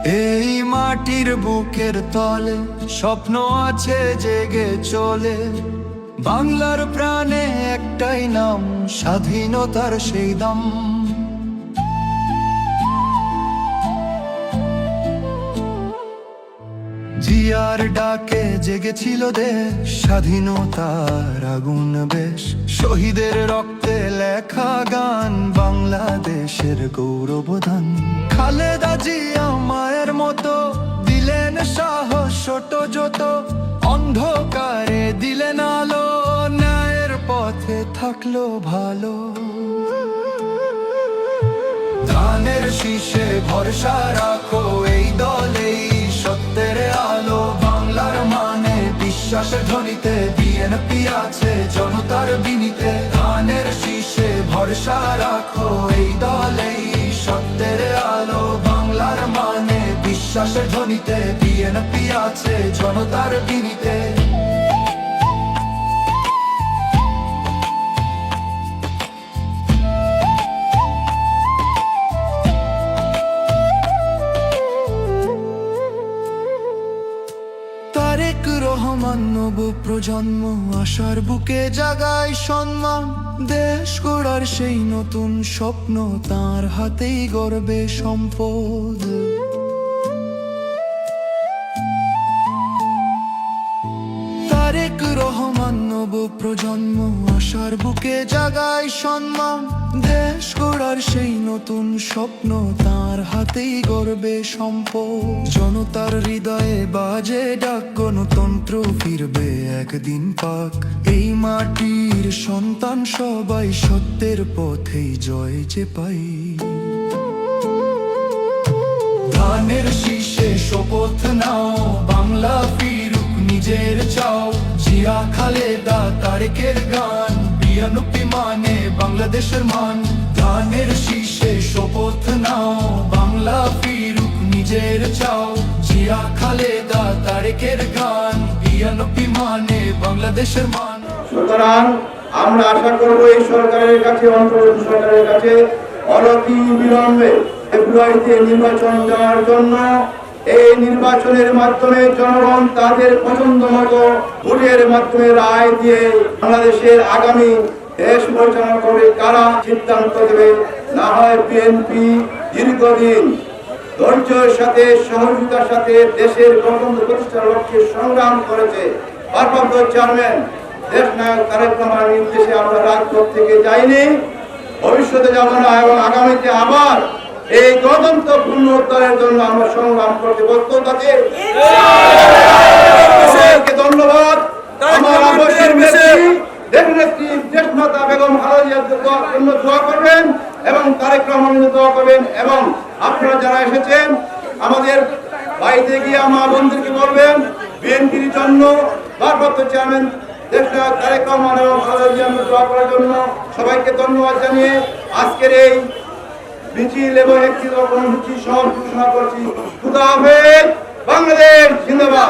এই মাটির বুকের তলে স্বপ্ন আছে জেগে চলে, বাংলার প্রাণে একটাই নাম, স্বাধীনতার সেই দাম। জিয়ার ডাকে জেগেছিল দেশ, স্বাধীনতার আগুন বেশ, শহীদের রক্তে লেখা গান, বাংলাদেশের গৌরবধান। খালেদা জিয়া মায়ের মতো দিলেন সাহস ছোট যত, অন্ধকারে দিলেন আলো, ন্যায়ের পথে থাকলো ভালো। ধানের শীষে ভরসা রাখো, এই দলেই সত্যের আলো, বাংলার মানে বিশ্বাসের ধ্বনিতে, বিএনপি আছে জনতার বিনীতে। ধানের শীষে ভরসা রাখো, এই দলেই সত্যের আলো, বাংলার মানে বিশ্বাসের ধ্বনিতে, বিএনপি আছে জনতার বিনীতে। তারেক রহমান নব প্রজন্ম, আশার বুকে জাগায় সম্মান, দেশ গড়ার সেই নতুন স্বপ্ন, তার হাতেই গর্বে সম্পদ। তারেক রহমান নব প্রজন্ম, আশার বুকে জাগায় সম্মান, দেশ গড়ার সেই নতুন স্বপ্ন, তার হাতেই গর্বে সম্পদ। জনতার হৃদয়ে বাজে ডাক, গণতন্ত্র ফিরবে একদিন পাক, এই মাটির সন্তান সবাই সত্যের পথেই জয় যে পাই। ধানের শীষে শপথ নাও, বাংলা ফিরুক নিজের চাও, জিয়া খালেদা তারেকের গান, বিএনপি মানে বাংলাদেশের মান। ধানের শীষে শপথ নাও, বাংলা ফিরুক নিজের চাও, জিয়া খালেদা তারেকের গান, বিএনপি মানে বাংলাদেশের মান। সুতরাং আমরা আশা করব এই সরকারের কাছে, অন্তর্বর্তী সরকারের কাছে অনতি বিলম্বে ফেব্রুয়ারিতে নির্বাচন দেওয়ার জন্য, এই নির্বাচনের মাধ্যমে জনগণ তাদের পছন্দ মতো ভোটের মাধ্যমে রায় দিয়ে বাংলাদেশের আগামী দেশ পরিচালনা করবে কারা সিদ্ধান্ত দেবে। না হয় বিএনপি দীর্ঘদিন ধৈর্যের সাথে সহযোগিতার সাথে দেশের গণতন্ত্র প্রতিষ্ঠার লক্ষ্যে সংগ্রাম করেছে। ভারপ্রাপ্ত চেয়ারম্যান দেশ নায়ক তারেক রহমানের নির্দেশে আমরা রাজপথ থেকে যাইনি, ভবিষ্যতে যাব না, এবং আগামীতে আবার এই গণতন্ত্র পুনরুদ্ধারের জন্য আমরা সংগ্রাম করতে প্রস্তুত আছি। ধন্যবাদ। আমার আবশ্যক নেত্রী দেশমাতা বেগম খালেদার জন্য দোয়া করবেন এবং তারেক রহমানের দোয়া করবেন, এবং আপনারা যারা এসেছেন আমাদের বাড়িতে গিয়ে মা বোনদেরকে বলবেন বিএনপির জন্য, ভারপ্রাপ্ত চেয়ারম্যান দেশ নায়ক তারেক রহমান এবং খালেদা জিয়ার দোয়া করার জন্য। সবাইকে ধন্যবাদ জানিয়ে আজকের এই মিছিল এবং একটি কর্মসূচি সব ঘোষণা করছি। খুদা হাফেজ। বাংলাদেশ জিন্দাবাদ।